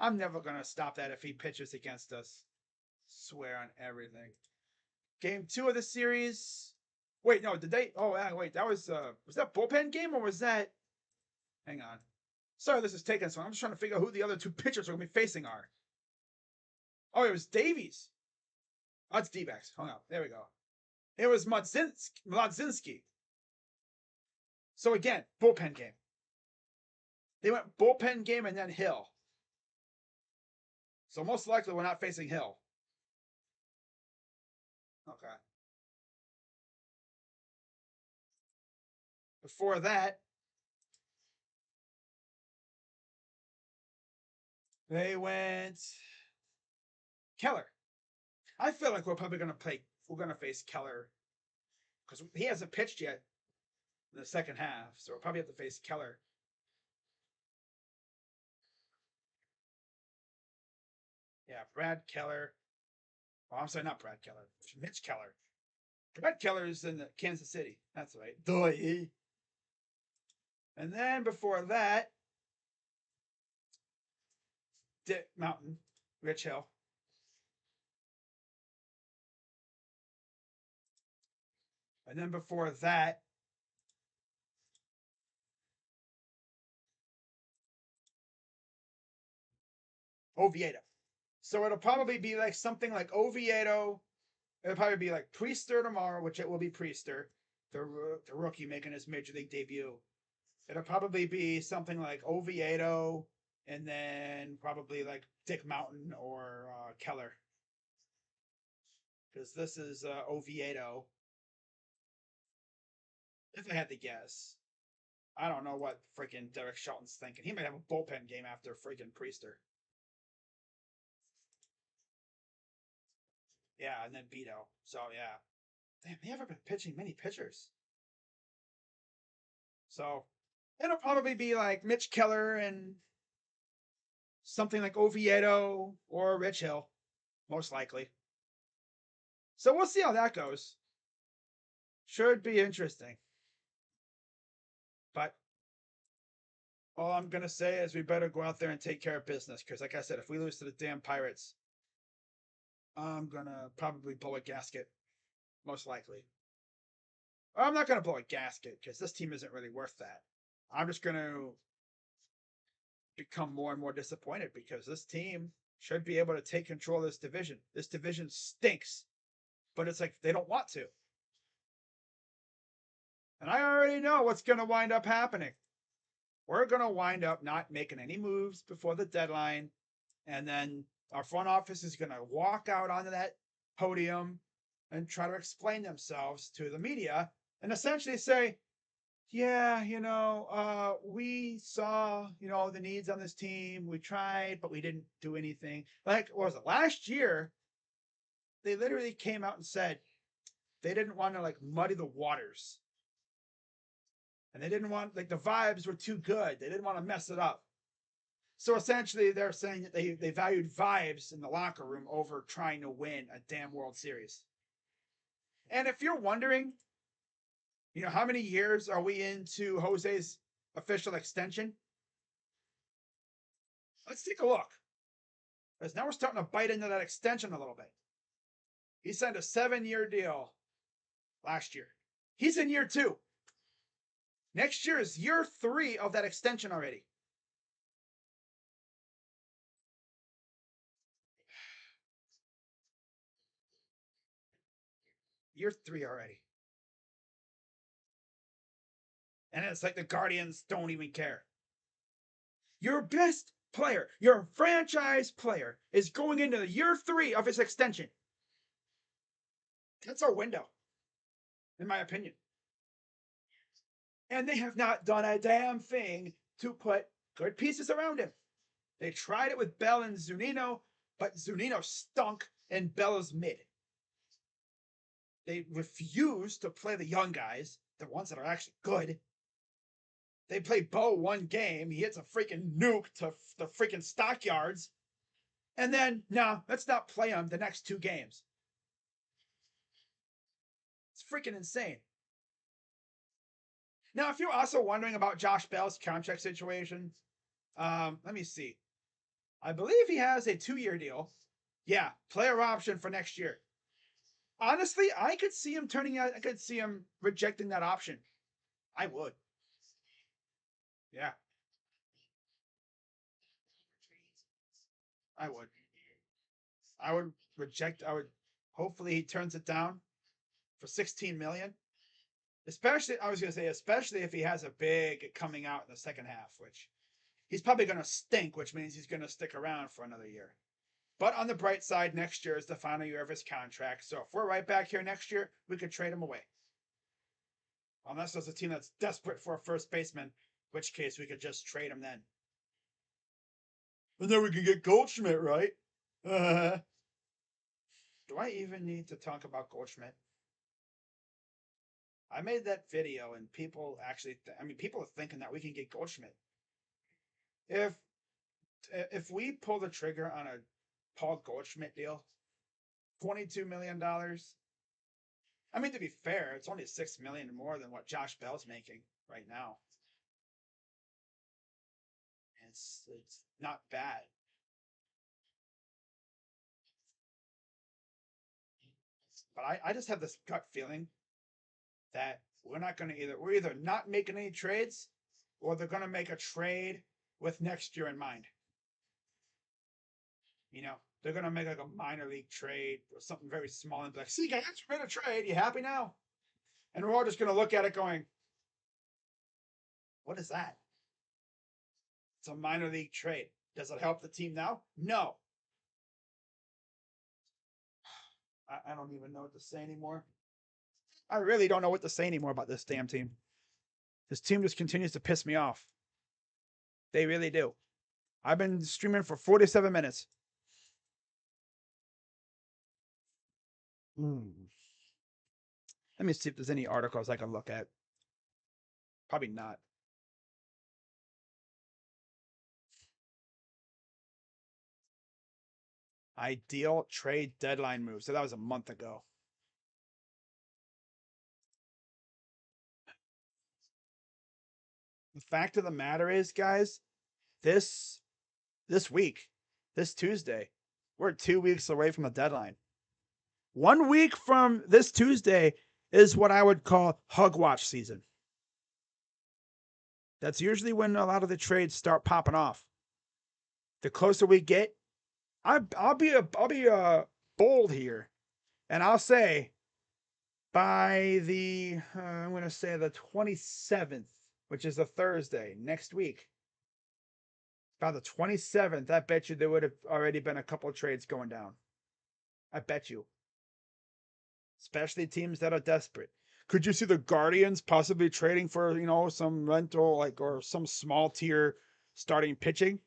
I'm never gonna stop that if he pitches against us. Swear on everything. Game 2 of the series. Wait, no, did they? Oh, wait, that was that bullpen game or was that? Hang on. Sorry, this is taking so long. I'm just trying to figure out who the other two pitchers are going to be facing are. Oh, it was Davies. Oh, it's D-backs. Hung up. There we go. It was Mladzinski. So again, bullpen game. They went bullpen game and then Hill. So most likely we're not facing Hill. Okay. Before that, they went Keller. I feel like we're probably going to play. We're going to face Keller because he hasn't pitched yet in the second half, so we'll probably have to face Keller. Yeah, Brad Keller. Oh, I'm sorry, not Brad Keller. Mitch Keller. Brad Keller is in Kansas City. That's right. Duh. And then before that, Dick Mountain, Rich Hill. And then before that, Oviedo. So it'll probably be like something like Oviedo. It'll probably be like Priester tomorrow, which it will be Priester, the rookie making his major league debut. It'll probably be something like Oviedo, and then probably like Dick Mountain or Keller. Because this is Oviedo. If I had to guess. I don't know what freaking Derek Shelton's thinking. He might have a bullpen game after freaking Priester. Yeah, and then Beto. So yeah. Damn, they haven't been pitching many pitchers. So it'll probably be like Mitch Keller and something like Oviedo or Rich Hill, most likely. So we'll see how that goes. Should be interesting. But all I'm going to say is we better go out there and take care of business. Because, like I said, if we lose to the damn Pirates, I'm going to probably blow a gasket, most likely. I'm not going to blow a gasket because this team isn't really worth that. I'm just going to become more and more disappointed because this team should be able to take control of this division. This division stinks, but it's like they don't want to. And I already know what's going to wind up happening. We're going to wind up not making any moves before the deadline. And then our front office is going to walk out onto that podium and try to explain themselves to the media and essentially say, yeah, we saw, the needs on this team. We tried, but we didn't do anything. Like, what was it? Last year, they literally came out and said they didn't want to, like, muddy the waters. And they didn't want, like, the vibes were too good. They didn't want to mess it up. So essentially, they're saying that they valued vibes in the locker room over trying to win a damn World Series. And if you're wondering, how many years are we into Jose's official extension? Let's take a look. Because now we're starting to bite into that extension a little bit. He signed a 7-year deal last year. He's in year 2. Next year is year 3 of that extension already. Year 3 already. And it's like the Guardians don't even care. Your best player, your franchise player, is going into year 3 of his extension. That's our window, in my opinion. And they have not done a damn thing to put good pieces around him. They tried it with Bell and Zunino, but Zunino stunk and Bell is mid. They refuse to play the young guys, the ones that are actually good. They play Bo one game. He hits a freaking nuke to the freaking stockyards. And then, no, let's not play him the next 2 games. It's freaking insane. Now, if you're also wondering about Josh Bell's contract situation, let me see. I believe he has a 2-year deal. Yeah, player option for next year. Honestly, I could see him turning out. I could see him rejecting that option. I would. Yeah, I would. I would reject. I would. Hopefully, he turns it down for 16 million. Especially, I was gonna say, especially if he has a big coming out in the second half, which he's probably gonna stink, which means he's gonna stick around for another year. But on the bright side, next year is the final year of his contract. So if we're right back here next year, we could trade him away. Unless there's a team that's desperate for a first baseman, in which case we could just trade him then. And then we could get Goldschmidt, right? Do I even need to talk about Goldschmidt? I made that video and people actually, people are thinking that we can get Goldschmidt. If if we pull the trigger on a Paul Goldschmidt deal, $22 million. I mean, to be fair, it's only 6 million more than what Josh Bell's making right now. It's not bad. But I just have this gut feeling that we're either not making any trades or they're gonna make a trade with next year in mind. You know, they're gonna make like a minor league trade or something very small and be like, see guys, we made a trade. You happy now? And we're all just gonna look at it going, what is that? It's a minor league trade. Does it help the team now? No. I don't even know what to say anymore. I really don't know what to say anymore about this damn team. This team just continues to piss me off. They really do. I've been streaming for 47 minutes. Let me see if there's any articles I can look at. Probably not. Ideal trade deadline move. So that was a month ago. The fact of the matter is, guys, this this week, this Tuesday, we're 2 weeks away from the deadline. 1 week from this Tuesday is what I would call hug watch season. That's usually when a lot of the trades start popping off. The closer we get, I'll be bold here, and I'll say by the I'm going to say the 27th, which is a Thursday next week. By the 27th, I bet you there would have already been a couple trades going down. I bet you. Especially teams that are desperate. Could you see the Guardians possibly trading for, some rental like or some small tier starting pitching?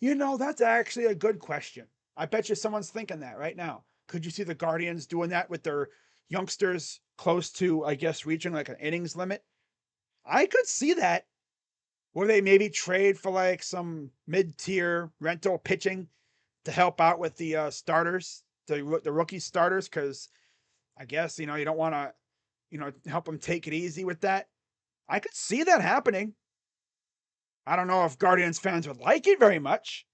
That's actually a good question. I bet you someone's thinking that right now. Could you see the Guardians doing that with their youngsters close to, I guess, reaching like an innings limit? I could see that. Where they maybe trade for like some mid-tier rental pitching to help out with the starters, the rookie starters, because I guess you don't want to help them take it easy with that. I could see that happening. I don't know if Guardians fans would like it very much,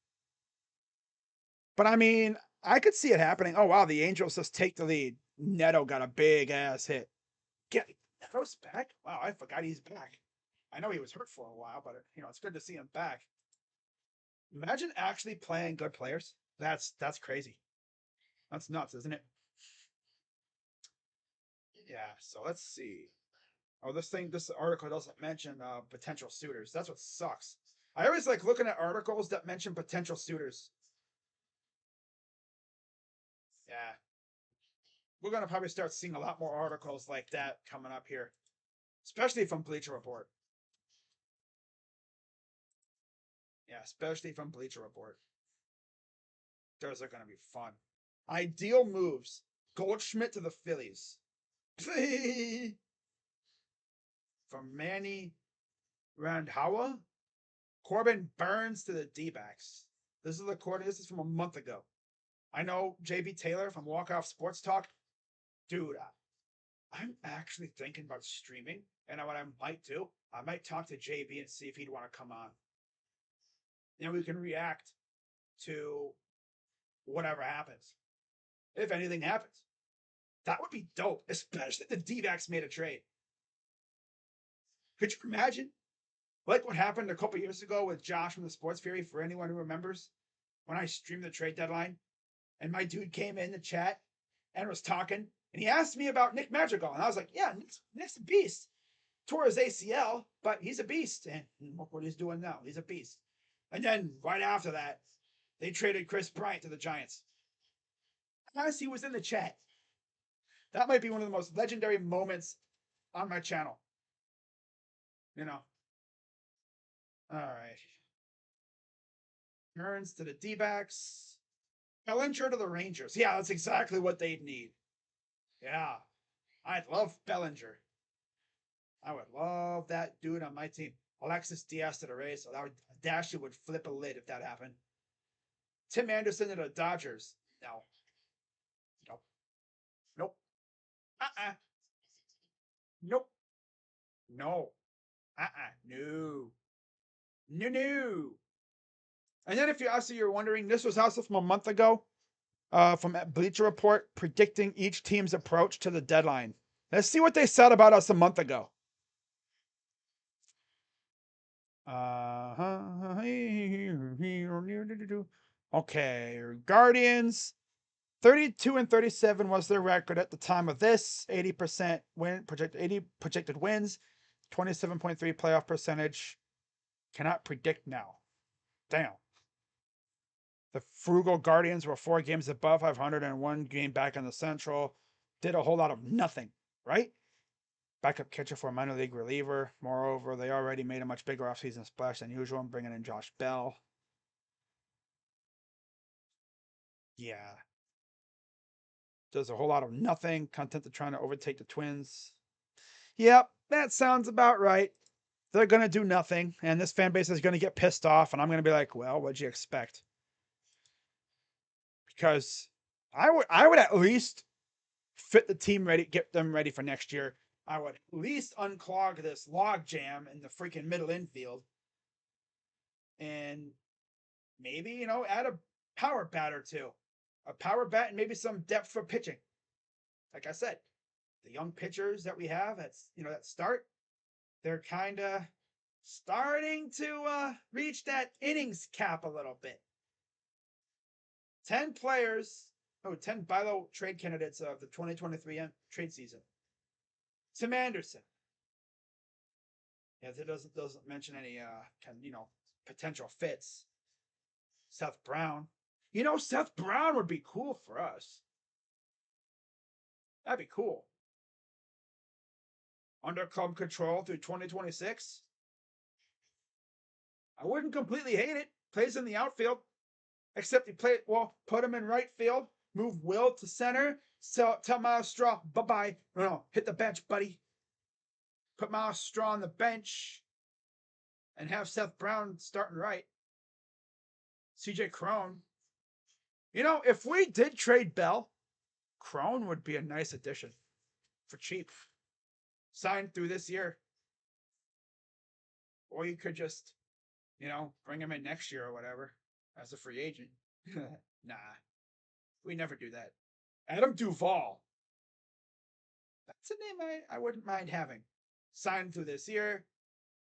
but I mean, I could see it happening. Oh wow, the Angels just take the lead. Neto got a big ass hit. Get Neto's back. Wow, I forgot he's back. I know he was hurt for a while, but it's good to see him back. Imagine actually playing good players. That's crazy. That's nuts, isn't it? Yeah. So let's see. Oh, this article doesn't mention potential suitors. That's what sucks. I always like looking at articles that mention potential suitors. Yeah. We're gonna probably start seeing a lot more articles like that coming up here, especially from Bleacher Report. Yeah, especially from Bleacher Report. Those are gonna be fun. Ideal moves: Goldschmidt to the Phillies. From Manny Randhawa, Corbin Burns to the D-backs. This is from a month ago. I know JB Taylor from Walk Off Sports Talk. Dude, I'm actually thinking about streaming, and what I might do, I might talk to JB and see if he'd want to come on. We can react to whatever happens, if anything happens. That would be dope, especially if the D-backs made a trade. Could you imagine? Like what happened a couple years ago with Josh from the Sports Fury, for anyone who remembers, when I streamed the trade deadline, and my dude came in the chat and was talking, and he asked me about Nick Madrigal, and I was like, yeah, Nick's a beast. Tore his ACL, but he's a beast, and look what he's doing now. He's a beast. And then right after that, they traded Chris Bryant to the Giants. As he was in the chat, that might be one of the most legendary moments on my channel. You know. All right. Turns to the D-backs. Bellinger to the Rangers. Yeah, that's exactly what they'd need. Yeah. I'd love Bellinger. I would love that dude on my team. Alexis Diaz to the Rays. So that would Dasher would flip a lid if that happened. Tim Anderson to the Dodgers. No. Nope. Nope. Nope. No. No. No. And then if you also you're wondering, this was also from a month ago, from Bleacher Report, predicting each team's approach to the deadline. Let's see what they said about us a month ago. Okay, Guardians, 32-37 was their record at the time of this. 80% win projected 80 projected wins, 27.3 playoff percentage. Cannot predict now. Damn. The frugal Guardians were 4 games above 500 and 1 game back in the Central. Did a whole lot of nothing, right? Backup catcher for a minor league reliever. Moreover, they already made a much bigger offseason splash than usual, bringing in Josh Bell. Yeah. Does a whole lot of nothing. Content to trying to overtake the Twins. Yep, that sounds about right. They're going to do nothing, and this fan base is going to get pissed off, and I'm going to be like, well, what'd you expect? Because I would at least fit the team ready, get them ready for next year. I would at least unclog this log jam in the freaking middle infield. And maybe, add a power bat or two. A power bat and maybe some depth for pitching. Like I said, the young pitchers that we have that start, they're kind of starting to reach that innings cap a little bit. 10 players, 10 Bilo trade candidates of the 2023 trade season. Tim Anderson. Yeah, it doesn't mention any potential fits. Seth Brown. Seth Brown would be cool for us. That'd be cool. Under club control through 2026. I wouldn't completely hate it. Plays in the outfield. Except put him in right field. Move Will to center. Tell Miles Straw, bye-bye. No, hit the bench, buddy. Put Miles Straw on the bench. And have Seth Brown starting right. CJ Cron. If we did trade Bell, Cron would be a nice addition. For cheap. Signed through this year. Or you could just, bring him in next year or whatever. As a free agent. Nah. We never do that. Adam Duvall. That's a name I wouldn't mind having. Signed through this year.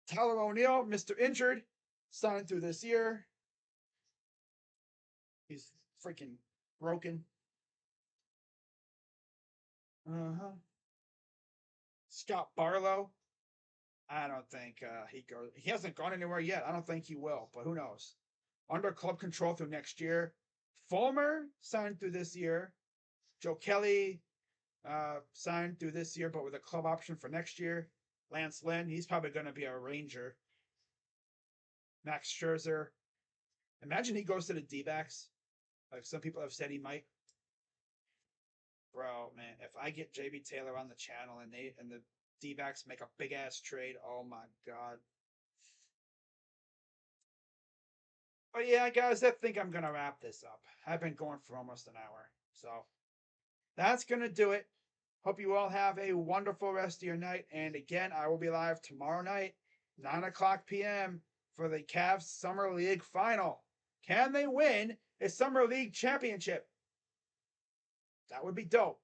Tyler O'Neill, Mr. Injured. Signed through this year. He's freaking broken. Scott Barlow. I don't think he hasn't gone anywhere yet. I don't think he will, but who knows? Under club control through next year. Fulmer signed through this year. Joe Kelly signed through this year, but with a club option for next year. Lance Lynn, he's probably going to be a Ranger. Max Scherzer. Imagine he goes to the D-backs. Like some people have said he might. Bro, man, if I get JB Taylor on the channel and the D-backs make a big ass trade, oh my god. But yeah, guys, I think I'm gonna wrap this up. I've been going for almost an hour. So that's gonna do it. Hope you all have a wonderful rest of your night. And again, I will be live tomorrow night, 9:00 p.m. for the Cavs Summer League Final. Can they win a Summer League championship? That would be dope.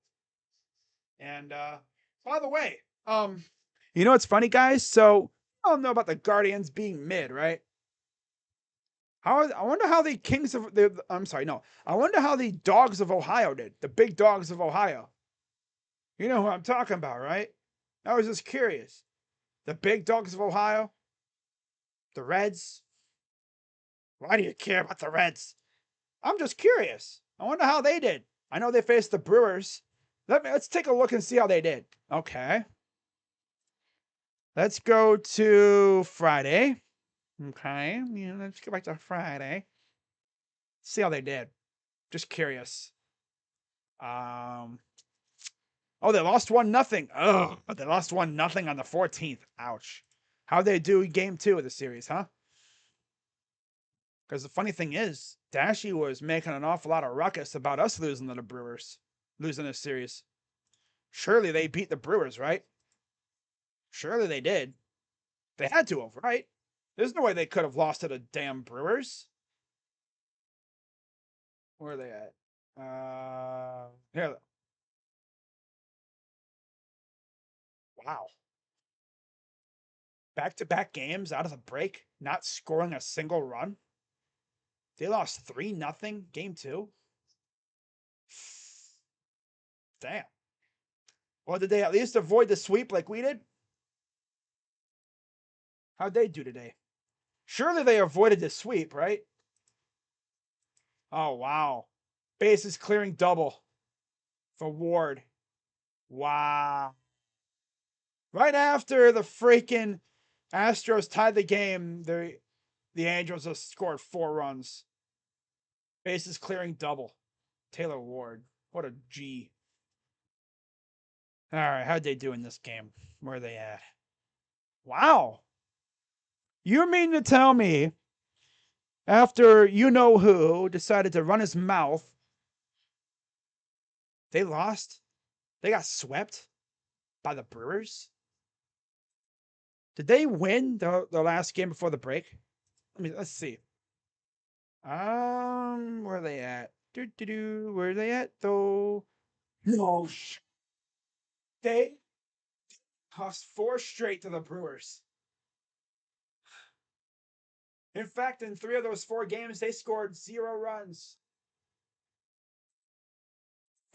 And by the way, you know what's funny, guys? So I don't know about the Guardians being mid, right? I wonder how the Kings of the I'm sorry, no. I wonder how the Dogs of Ohio did. The big dogs of Ohio. You know who I'm talking about, right? I was just curious. The big dogs of Ohio, the Reds. Why do you care about the Reds? I'm just curious. I wonder how they did. I know they faced the Brewers. Let's take a look and see how they did. Okay. Let's go to Friday. Okay. Yeah, let's go back to Friday. See how they did. Just curious. Um Oh, they lost 1-0. Oh, they lost 1-0 on the 14th. Ouch. How'd they do game 2 of the series, huh? Because the funny thing is, Dashy was making an awful lot of ruckus about us losing to the Brewers, losing this series. Surely they beat the Brewers, right? Surely they did. They had to have, right? There's no way they could have lost to the damn Brewers. Where are they at? Here. Wow. Back-to-back games out of the break, not scoring a single run. They lost 3-0 game 2. Damn. Well, did they at least avoid the sweep like we did? How'd they do today? Surely they avoided the sweep, right? Oh, wow. Bases clearing double for Ward. Wow. Right after the freaking Astros tied the game, the Angels have scored 4 runs. Bases clearing double. Taylor Ward. What a G. All right, how'd they do in this game? Where are they at? Wow. You mean to tell me after you know who decided to run his mouth, they lost? They got swept by the Brewers? Did they win the last game before the break? Let's see. Where are they at? Where are they at though? No, they lost 4 straight to the Brewers. In fact, in 3 of those 4 games, they scored 0 runs.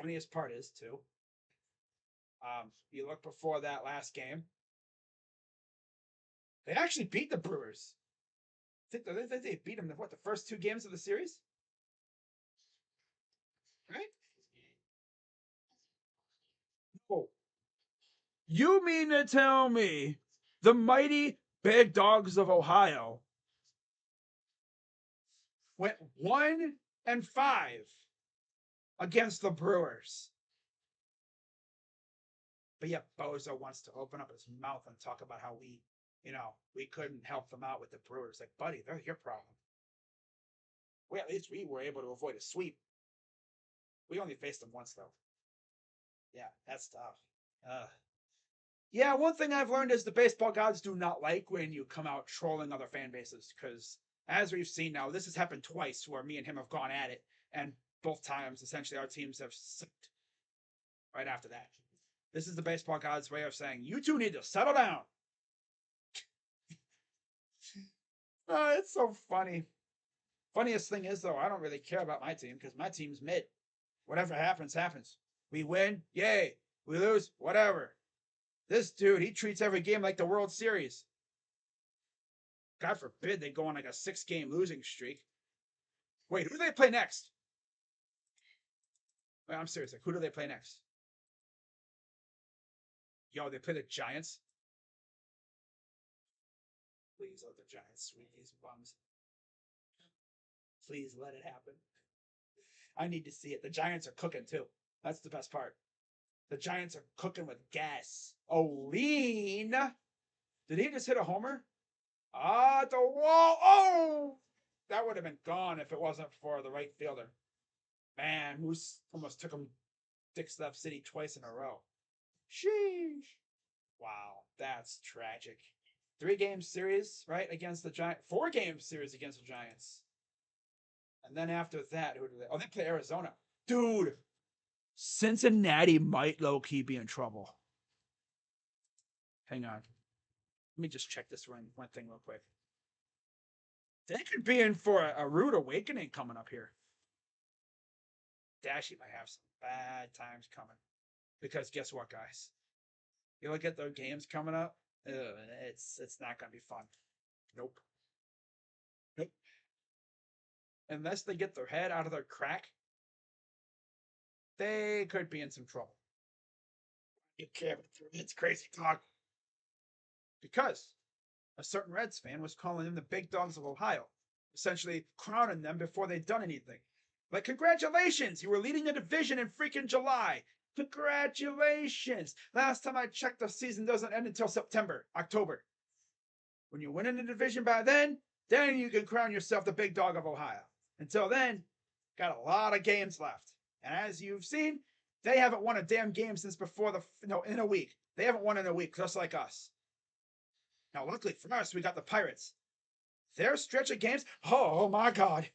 Funniest part is too. You look before that last game, they actually beat the Brewers. I think they beat them. What, the first 2 games of the series? Right? Oh, you mean to tell me the mighty Big Dogs of Ohio went 1-5 against the Brewers? But yet Bozo wants to open up his mouth and talk about how we couldn't help them out with the Brewers. Like, buddy, they're your problem. At least we were able to avoid a sweep. We only faced them once, though. Yeah, that's tough. Yeah, one thing I've learned is the baseball gods do not like when you come out trolling other fan bases, because as we've seen now, this has happened twice where me and him have gone at it, and both times, essentially, our teams have sucked right after that. This is the baseball gods' way of saying, you two need to settle down. It's so funny. Funniest thing is, though, I don't really care about my team because my team's mid. Whatever happens, happens. We win, yay. We lose, whatever. This dude, he treats every game like the World Series. God forbid they go on like a 6-game losing streak. Wait, who do they play next? Wait, I'm serious. Like, who do they play next? Yo, they play the Giants. Please let the Giants sweep these bums. Please let it happen. I need to see it. The Giants are cooking too. That's the best part. The Giants are cooking with gas. Oh, lean. Did he just hit a homer? Ah, the wall. Oh, that would have been gone if it wasn't for the right fielder. Man, Moose almost took him Dick's Left City twice in a row. Sheesh. Wow, that's tragic. 3-game series, right, against the Giants. 4-game series against the Giants. And then after that, who do they? Oh, they play Arizona. Dude, Cincinnati might low-key be in trouble. Hang on. Let me just check this one thing real quick. They could be in for a rude awakening coming up here. Dashy might have some bad times coming. Because guess what, guys? You look at their games coming up, it's not going to be fun. Nope. Nope. Unless they get their head out of their crack, they could be in some trouble. You can't. It's crazy talk. Because a certain Reds fan was calling them the big dogs of Ohio, essentially crowning them before they'd done anything. Like, congratulations, you were leading the division in freaking July. Congratulations. Last time I checked, the season doesn't end until October. When you win in the division by then you can crown yourself the big dog of Ohio. Until then, got a lot of games left. And as you've seen, they haven't won a damn game since before in a week. They haven't won in a week, just like us. Now, luckily for us, we got the Pirates. Their stretch of games, oh my God.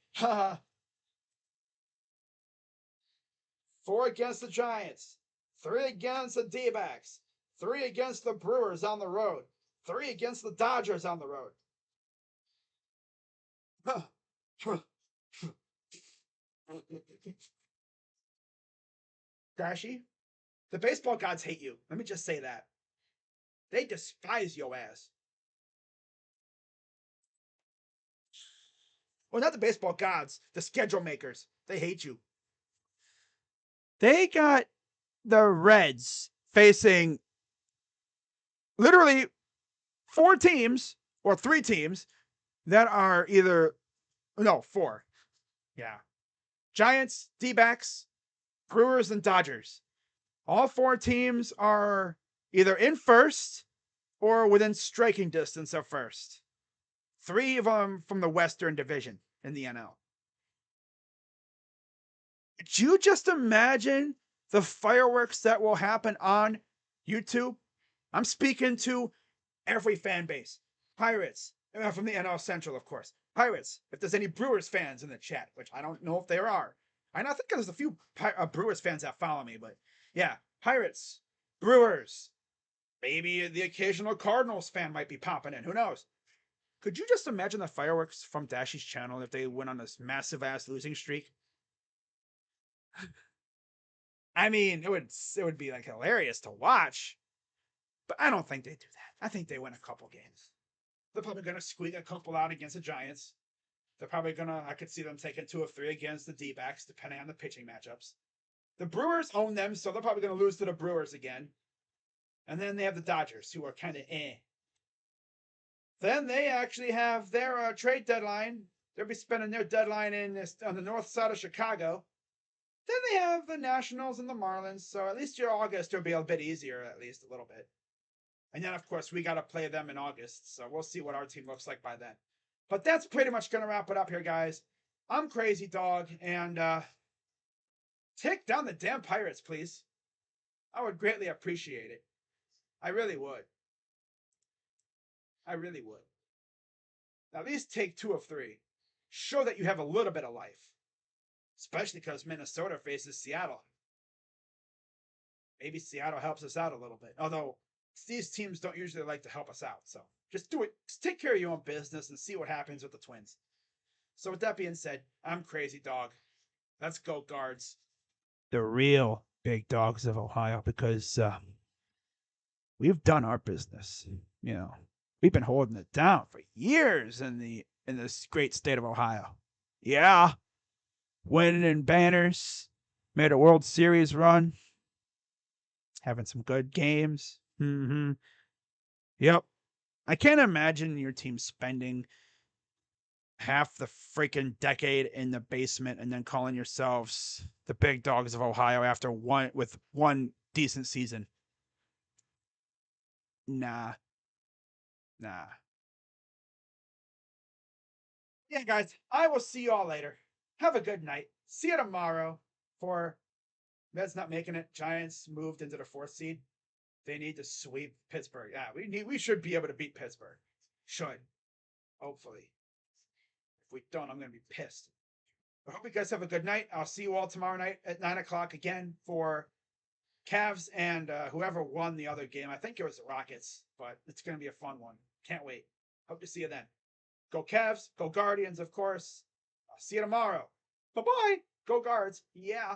4 against the Giants, 3 against the D-backs, 3 against the Brewers on the road, 3 against the Dodgers on the road. Dashy, the baseball gods hate you. Let me just say that. They despise your ass. Well, not the baseball gods, the schedule makers. They hate you. They got the Reds facing literally 4 teams or 3 teams that are either 4. Yeah. Giants, D-backs, Brewers, and Dodgers. All 4 teams are either in first or within striking distance of first. 3 of them from the Western Division in the NL. Could you just imagine the fireworks that will happen on YouTube? I'm speaking to every fan base. Pirates, from the NL Central, of course. Pirates, if there's any Brewers fans in the chat, which I don't know if there are. I think there's a few Brewers fans that follow me, but yeah, Pirates, Brewers, maybe the occasional Cardinals fan might be popping in. Who knows? Could you just imagine the fireworks from Dashy's channel if they went on this massive-ass losing streak? I mean, it would be like hilarious to watch, but I don't think they do that. I think they win a couple games. They're probably going to squeak a couple out against the Giants. They're probably going to, I could see them taking 2 of 3 against the D-backs, depending on the pitching matchups. The Brewers own them, so they're probably going to lose to the Brewers again. And then they have the Dodgers, who are kind of eh. Then they actually have their trade deadline. They'll be spending their deadline on the north side of Chicago. Then they have the Nationals and the Marlins, so at least your August will be a bit easier, at least a little bit. And then, of course, we got to play them in August, so we'll see what our team looks like by then. But that's pretty much going to wrap it up here, guys. I'm Crazy Dog, and take down the damn Pirates, please. I would greatly appreciate it. I really would. I really would. Now, at least take 2 of 3. Show that you have a little bit of life. Especially because Minnesota faces Seattle. Maybe Seattle helps us out a little bit. Although, these teams don't usually like to help us out. So, just do it. Just take care of your own business and see what happens with the Twins. So, with that being said, I'm Crazy Dog. Let's go, Guards. The real big dogs of Ohio, because we've done our business. You know, we've been holding it down for years in this great state of Ohio. Yeah. Winning in banners, made a World Series run, having some good games. Yep. I can't imagine your team spending half the freaking decade in the basement and then calling yourselves the big dogs of Ohio after one decent season. Nah. Yeah, guys, I will see you all later. Have a good night. See you tomorrow for Mets not making it. Giants moved into the 4th seed. They need to sweep Pittsburgh. Yeah, we should be able to beat Pittsburgh. Should. Hopefully. If we don't, I'm going to be pissed. I hope you guys have a good night. I'll see you all tomorrow night at 9 o'clock again for Cavs and whoever won the other game. I think it was the Rockets, but it's going to be a fun one. Can't wait. Hope to see you then. Go Cavs. Go Guardians, of course. I'll see you tomorrow. Bye-bye. Go Guards. Yeah.